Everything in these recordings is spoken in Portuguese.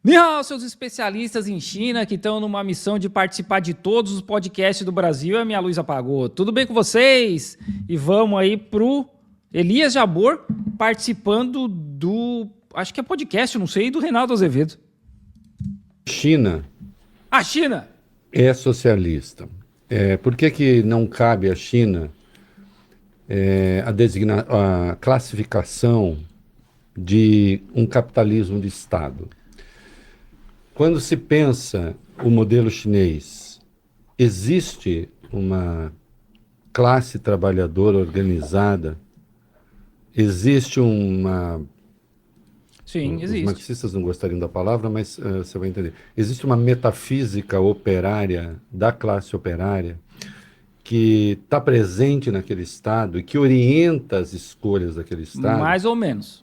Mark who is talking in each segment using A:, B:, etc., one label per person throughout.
A: Ni hao, seus especialistas em China que estão numa missão de participar de todos os podcasts do Brasil. A minha luz apagou. Tudo bem com vocês? E vamos aí pro Elias Jabor participando do, acho que é podcast, não sei, do Reinaldo Azevedo.
B: China.
A: A China
B: é socialista. Por que não cabe à China a classificação de um capitalismo de Estado? Quando se pensa o modelo chinês, existe uma classe trabalhadora organizada? Existe uma...
A: Sim, existe.
B: Os marxistas não gostariam da palavra, mas você vai entender. Existe uma metafísica operária, da classe operária, que está presente naquele Estado e que orienta as escolhas daquele Estado?
A: Mais ou menos.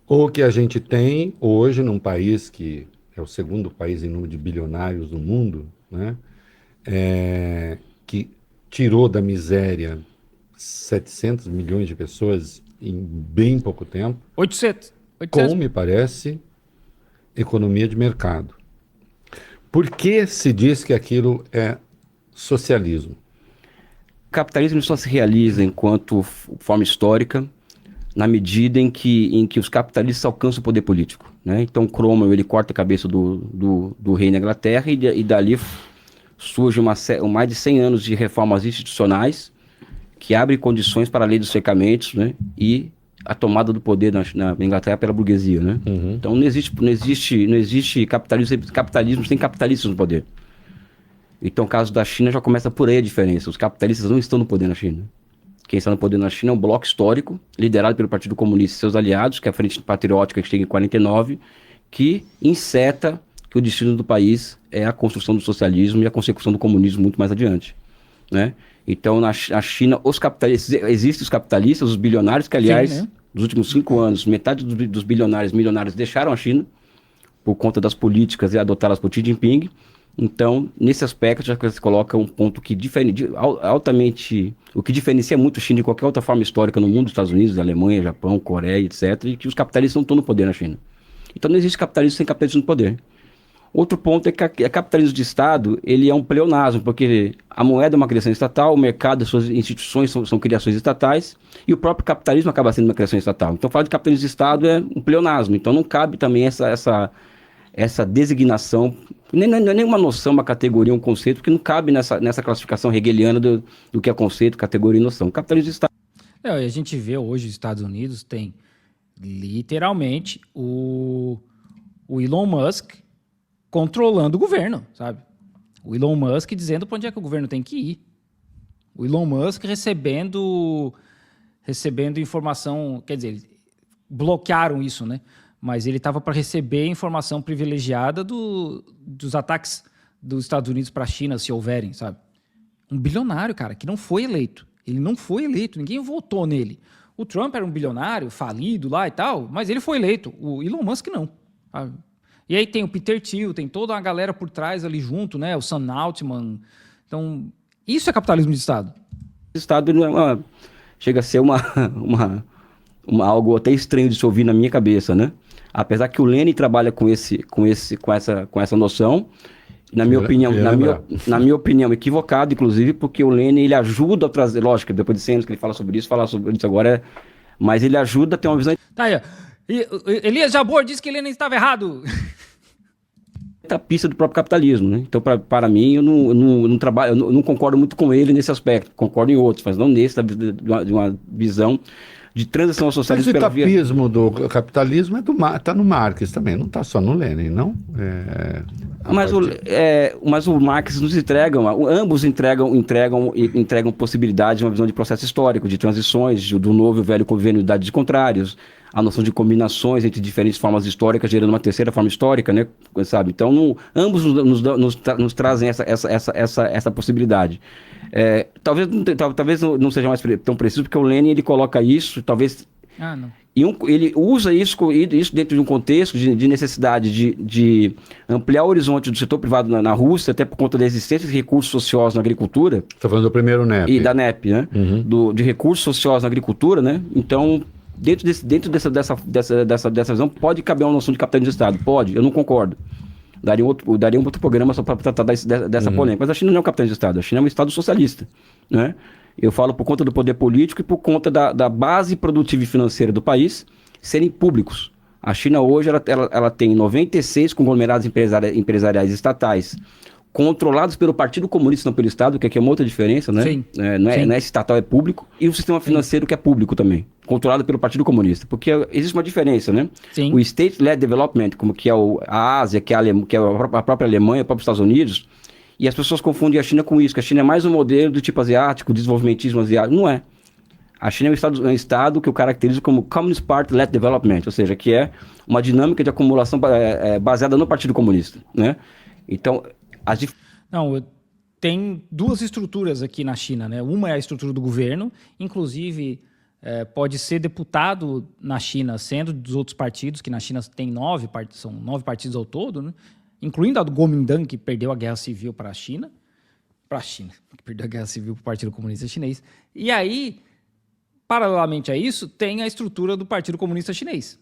B: Ou que a gente tem hoje num país que é o segundo país em número de bilionários do mundo, né? Que tirou da miséria 700 milhões de pessoas em bem pouco tempo.
A: 800.
B: Com, me parece, economia de mercado. Por que se diz que aquilo é socialismo?
C: O capitalismo só se realiza enquanto forma histórica na medida em que os capitalistas alcançam o poder político, né? Então Cromwell ele corta a cabeça do rei na Inglaterra e dali surge mais de 100 anos de reformas institucionais que abrem condições para a lei dos cercamentos, né? E a tomada do poder na Inglaterra pela burguesia, né?
B: Uhum.
C: Então não existe capitalismo sem capitalistas no poder. Então o caso da China já começa por aí a diferença. Os capitalistas não estão no poder na China. Quem está no poder na China é um bloco histórico, liderado pelo Partido Comunista e seus aliados, que é a Frente Patriótica, que chega em 49, que inseta que o destino do país é a construção do socialismo e a consecução do comunismo muito mais adiante, né? Então, na China, existem os capitalistas, os bilionários, que, aliás,
A: Sim, né?
C: nos últimos 5 anos, metade dos milionários deixaram a China por conta das políticas adotadas por Xi Jinping. Então, nesse aspecto, já se coloca um ponto que o que diferencia muito a China de qualquer outra forma histórica no mundo, Estados Unidos, Alemanha, Japão, Coreia, etc., e que os capitalistas não estão no poder na China. Então, não existe capitalismo sem capitalismo no poder. Outro ponto é que o capitalismo de Estado, ele é um pleonasmo, porque a moeda é uma criação estatal, o mercado, as suas instituições são criações estatais, e o próprio capitalismo acaba sendo uma criação estatal. Então, falar de capitalismo de Estado é um pleonasmo. Então, não cabe também essa designação, não é nenhuma noção, uma categoria, um conceito, que não cabe nessa classificação hegeliana do que é conceito, categoria e noção. O capitalismo de Estado...
A: A gente vê hoje os Estados Unidos tem literalmente o Elon Musk controlando o governo, sabe? O Elon Musk dizendo para onde é que o governo tem que ir. O Elon Musk recebendo informação, quer dizer, bloquearam isso, né? Mas ele estava para receber informação privilegiada dos ataques dos Estados Unidos para a China, se houverem, sabe? Um bilionário, cara, que não foi eleito. Ele não foi eleito, ninguém votou nele. O Trump era um bilionário, falido lá e tal, mas ele foi eleito. O Elon Musk não, sabe? E aí tem o Peter Thiel, tem toda uma galera por trás ali junto, né? O Sam Altman. Então, isso é capitalismo de Estado.
C: O Estado não chega a ser algo até estranho de se ouvir na minha cabeça, né? Apesar que o Lenin trabalha com essa noção, na minha opinião, equivocado, inclusive, porque o Lenin ele ajuda a trazer, lógico, depois de 100 anos que ele falar sobre isso agora, mas ele ajuda a ter uma visão...
A: Tá aí, Elias Jabor disse que Lenin estava errado.
C: A pista do próprio capitalismo, né? Então, para mim, eu não concordo muito com ele nesse aspecto, concordo em outros, mas não nesse, de uma visão de transição ao socialismo.
B: Mas o etapismo do capitalismo está no Marx também, não está só no Lenin, não?
C: Mas o Marx nos ambos entregam possibilidades de uma visão de processo histórico, de transições, do novo e o velho convênio de idades de contrários, a noção de combinações entre diferentes formas históricas, gerando uma terceira forma histórica, né? Sabe? Então, ambos nos trazem essa possibilidade. Talvez não seja mais tão preciso, porque o Lenin ele coloca isso, talvez...
A: não.
C: Ele usa isso dentro de um contexto de necessidade de ampliar o horizonte do setor privado na Rússia, até por conta da existência de recursos ociosos na agricultura.
B: Está falando do primeiro NEP.
C: E da NEP, né?
B: Uhum.
C: De recursos ociosos na agricultura, né? Então, dessa visão, pode caber uma noção de capitalismo de Estado? Pode, eu não concordo. Daria um outro programa só para tratar dessa polêmica. Mas a China não é um capitalismo de Estado, a China é um Estado socialista, né? Eu falo por conta do poder político e por conta da base produtiva e financeira do país serem públicos. A China hoje ela tem 96 conglomerados empresariais estatais controlados pelo Partido Comunista, não pelo Estado, que aqui é uma outra diferença, né?
A: Sim.
C: Não é estatal, é público. E o sistema financeiro que é público também, controlado pelo Partido Comunista. Porque existe uma diferença, né?
A: Sim.
C: O State-led Development, como que é a Ásia, que é a própria Alemanha, o próprio Estados Unidos, e as pessoas confundem a China com isso, que a China é mais um modelo do tipo asiático, desenvolvimentismo asiático. Não é. A China é um estado que eu caracterizo como Communist Party-led Development, ou seja, que é uma dinâmica de acumulação baseada no Partido Comunista, né? Então,
A: Não, tem duas estruturas aqui na China, né? Uma é a estrutura do governo, inclusive pode ser deputado na China, sendo dos outros partidos, que na China tem são 9 partidos ao todo, né? Incluindo a do Kuomintang, que perdeu a guerra civil para a China, que perdeu a guerra civil para o Partido Comunista Chinês. E aí, paralelamente a isso, tem a estrutura do Partido Comunista Chinês,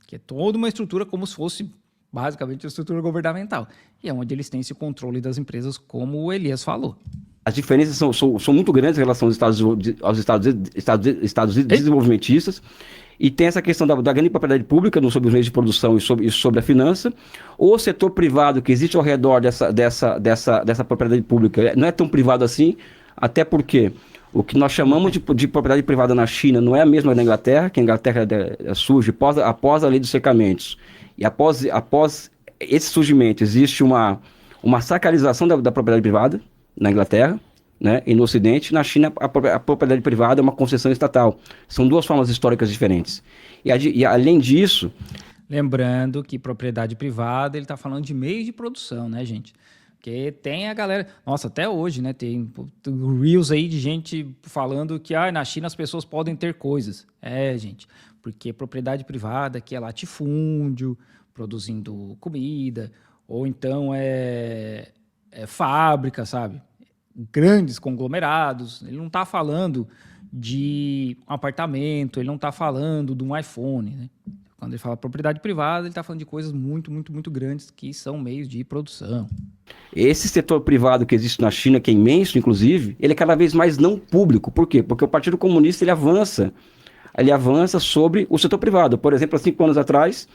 A: que é toda uma estrutura como se fosse basicamente a estrutura governamental. E é onde eles têm esse controle das empresas, como o Elias falou.
C: As diferenças são muito grandes em relação aos estados desenvolvimentistas. E tem essa questão da grande propriedade pública sobre os meios de produção e sobre a finança. O setor privado que existe ao redor dessa propriedade pública não é tão privado assim, até porque o que nós chamamos de propriedade privada na China não é a mesma da Inglaterra, que a Inglaterra surge após a lei dos cercamentos. E após esse surgimento, existe uma sacralização da propriedade privada na Inglaterra, né? E no Ocidente. Na China, a propriedade privada é uma concessão estatal. São duas formas históricas diferentes. E além disso...
A: Lembrando que propriedade privada, ele está falando de meios de produção, né, gente? Porque tem a galera... Nossa, até hoje, né? Tem reels aí de gente falando que na China as pessoas podem ter coisas. Gente, porque propriedade privada que é latifúndio, produzindo comida, ou então é fábrica, sabe? Grandes conglomerados. Ele não está falando de um apartamento, ele não está falando de um iPhone, né? Quando ele fala propriedade privada, ele está falando de coisas muito, muito, muito grandes que são meios de produção.
C: Esse setor privado que existe na China, que é imenso, inclusive, ele é cada vez mais não público. Por quê? Porque o Partido Comunista ele avança sobre o setor privado. Por exemplo, há 5 anos atrás,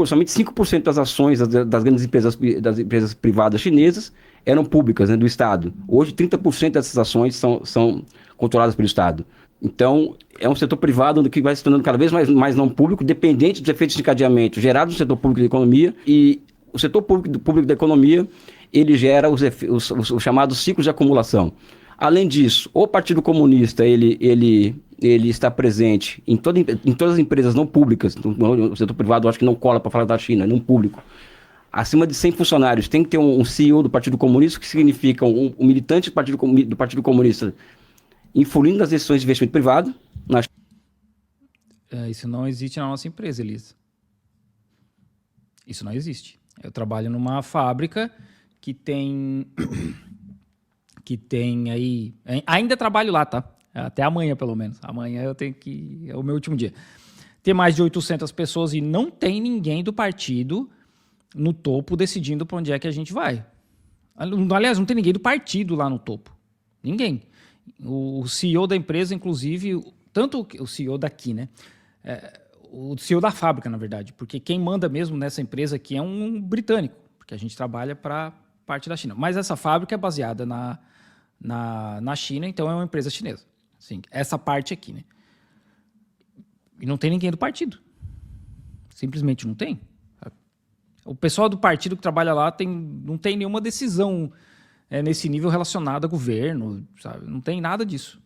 C: somente 5% das ações das grandes empresas privadas chinesas eram públicas, né, do Estado. Hoje, 30% dessas ações são controladas pelo Estado. Então, é um setor privado que vai se tornando cada vez mais não público, dependente dos efeitos de encadeamento gerados no setor público da economia. E o setor público da economia, ele gera os chamados ciclos de acumulação. Além disso, o Partido Comunista, ele está presente em todas as empresas não públicas. No setor privado, eu acho que não cola para falar da China, não público. Acima de 100 funcionários, tem que ter um CEO do Partido Comunista, que significa um militante do Partido Comunista influindo nas decisões de investimento privado.
A: Isso não existe na nossa empresa, Elisa. Isso não existe. Eu trabalho numa fábrica que tem aí... Ainda trabalho lá, tá? Até amanhã, pelo menos. Amanhã eu tenho que... É o meu último dia. Tem mais de 800 pessoas e não tem ninguém do partido no topo decidindo para onde é que a gente vai. Aliás, não tem ninguém do partido lá no topo. Ninguém. O CEO da empresa, inclusive, tanto o CEO daqui, né? O CEO da fábrica, na verdade, porque quem manda mesmo nessa empresa aqui é um britânico, porque a gente trabalha para parte da China. Mas essa fábrica é baseada na China, então é uma empresa chinesa. Assim, essa parte aqui, né? E não tem ninguém do partido. Simplesmente não tem. O pessoal do partido que trabalha lá não tem nenhuma decisão nesse nível relacionada a governo, sabe? Não tem nada disso.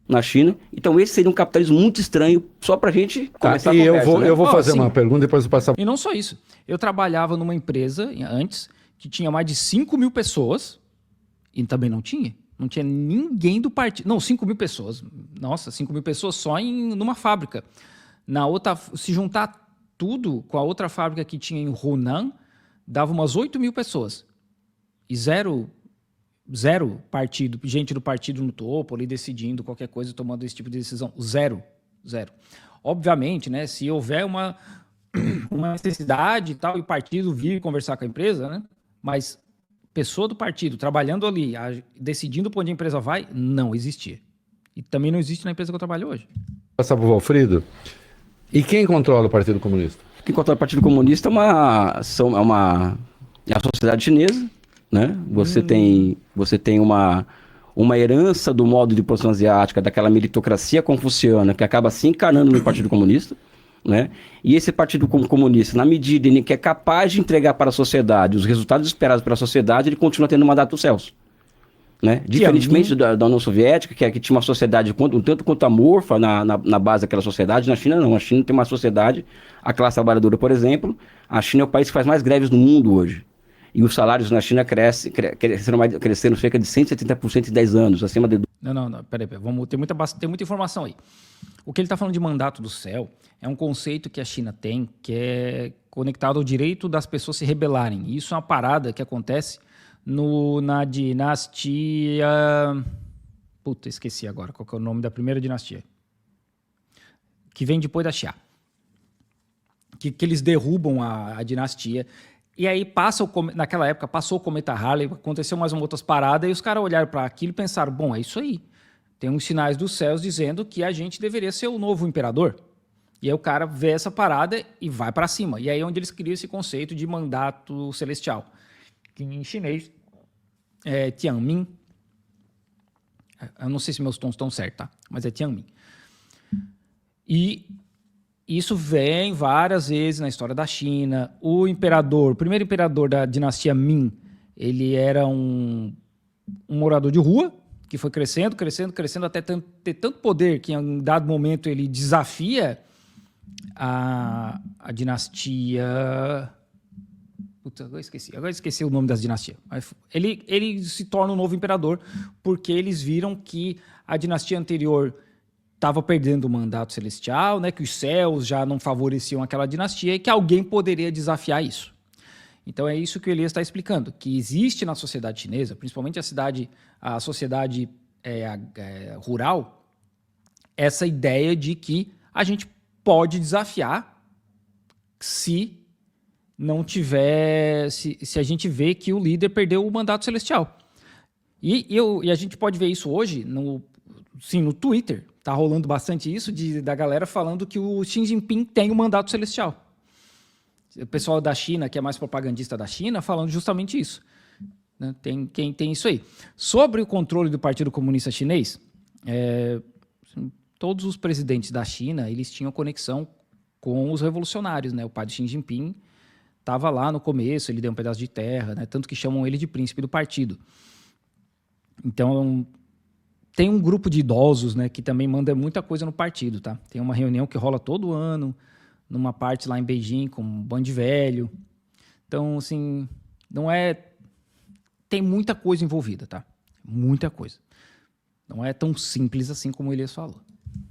C: Na China. Então esse seria um capitalismo muito estranho, só para a gente começar a conversa.
B: Eu vou fazer
A: sim.
B: uma pergunta e depois eu passar...
A: E não só isso. Eu trabalhava numa empresa antes que tinha mais de 5 mil pessoas e também não tinha ninguém do partido. Não, 5 mil pessoas. Nossa, 5 mil pessoas só numa fábrica. Na outra, se juntar tudo com a outra fábrica que tinha em Hunan, dava umas 8 mil pessoas. E zero partido, gente do partido no topo, ali decidindo qualquer coisa, tomando esse tipo de decisão. Zero. Zero. Obviamente, né, se houver uma necessidade e tal, e o partido vir conversar com a empresa, né, mas pessoa do partido trabalhando ali, decidindo para onde a empresa vai, não existia. E também não existe na empresa que eu trabalho hoje.
B: Passar para o Valfrido. E quem controla o Partido Comunista?
C: Quem controla o Partido Comunista é a sociedade chinesa, né? Você tem uma herança do modo de produção asiática, daquela meritocracia confuciana que acaba se encarnando no Partido Comunista, né? E esse Partido Comunista, na medida em que é capaz de entregar para a sociedade os resultados esperados pela sociedade, ele continua tendo mandato dos céus. Né? Diferentemente da União Soviética, que tinha uma sociedade um tanto quanto amorfa na base daquela sociedade, na China não. A China tem uma sociedade, a classe trabalhadora, por exemplo, a China é o país que faz mais greves no mundo hoje. E os salários na China cresceram cerca de 170% em 10 anos, acima de...
A: Não, peraí. Tem muita informação aí. O que ele está falando de mandato do céu é um conceito que a China tem, que é conectado ao direito das pessoas se rebelarem. E isso é uma parada que acontece na dinastia... Puta, esqueci agora qual que é o nome da primeira dinastia. Que vem depois da Xia. Que eles derrubam a dinastia. E aí naquela época passou o cometa Halley, aconteceu mais outras paradas, e os caras olharam para aquilo e pensaram, bom, é isso aí. Tem uns sinais dos céus dizendo que a gente deveria ser o novo imperador. E aí o cara vê essa parada e vai para cima. E aí é onde eles criam esse conceito de mandato celestial, que em chinês é Tianmin. Eu não sei se meus tons estão certos, tá? Mas é Tianmin. E isso vem várias vezes na história da China. O primeiro imperador da dinastia Ming, ele era um morador de rua, que foi crescendo até ter tanto poder que em um dado momento ele desafia a dinastia... Puta, agora esqueci o nome das dinastias. Ele se torna um novo imperador porque eles viram que a dinastia anterior estava perdendo o mandato celestial, né, que os céus já não favoreciam aquela dinastia e que alguém poderia desafiar isso. Então é isso que o Elias está explicando, que existe na sociedade chinesa, principalmente a sociedade rural, essa ideia de que a gente pode desafiar se não tiver, se a gente vê que o líder perdeu o mandato celestial. E a gente pode ver isso hoje no Twitter. Tá rolando bastante isso da galera falando que o Xi Jinping tem o mandato celestial. O pessoal da China, que é mais propagandista da China, falando justamente isso. Né? Quem tem isso aí. Sobre o controle do Partido Comunista Chinês, todos os presidentes da China, eles tinham conexão com os revolucionários. Né? O pai do Xi Jinping estava lá no começo, ele deu um pedaço de terra, né? Tanto que chamam ele de príncipe do partido. Então, tem um grupo de idosos, né, que também manda muita coisa no partido, tá? Tem uma reunião que rola todo ano, numa parte lá em Beijing, com um bando de velho. Então, assim, não é... Tem muita coisa envolvida, tá? Muita coisa. Não é tão simples assim como o Elias falou.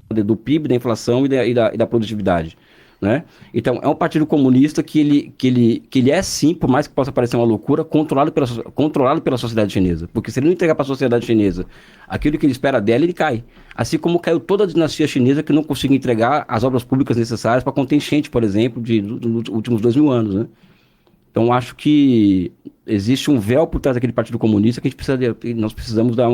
C: Do PIB, da inflação e da produtividade. Né? Então, é um partido comunista que ele é, sim, por mais que possa parecer uma loucura, controlado pela sociedade chinesa. Porque se ele não entregar para a sociedade chinesa aquilo que ele espera dela, ele cai. Assim como caiu toda a dinastia chinesa que não conseguiu entregar as obras públicas necessárias para conter enchente, por exemplo, dos últimos 2000 anos. Né? Então, acho que existe um véu por trás daquele partido comunista que nós precisamos dar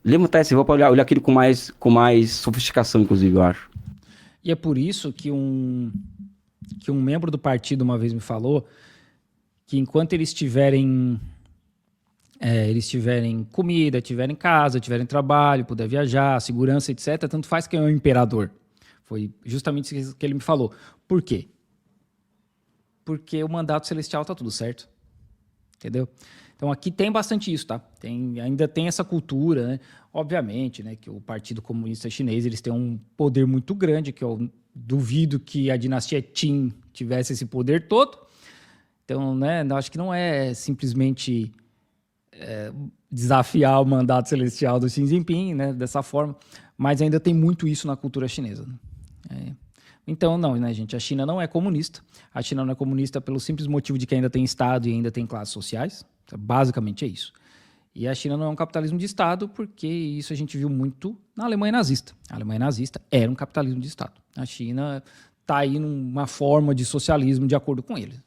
C: levantar esse véu para olhar aquilo com mais sofisticação, inclusive, eu acho.
A: E é por isso que um membro do partido uma vez me falou que enquanto eles tiverem comida, tiverem casa, tiverem trabalho, puder viajar, segurança, etc., tanto faz quem é o imperador. Foi justamente isso que ele me falou. Por quê? Porque o mandato celestial tá tudo certo. Entendeu? Então aqui tem bastante isso, tá? Ainda tem essa cultura, né? Obviamente, né, que o Partido Comunista Chinês eles têm um poder muito grande, que eu duvido que a dinastia Qin tivesse esse poder todo. Então, né, acho que não é simplesmente desafiar o mandato celestial do Xi Jinping, né, dessa forma, mas ainda tem muito isso na cultura chinesa. Né? Então, não, né, gente? A China não é comunista. A China não é comunista pelo simples motivo de que ainda tem Estado e ainda tem classes sociais. Basicamente é isso. E a China não é um capitalismo de Estado, porque isso a gente viu muito na Alemanha nazista. A Alemanha nazista era um capitalismo de Estado. A China está aí numa forma de socialismo de acordo com eles.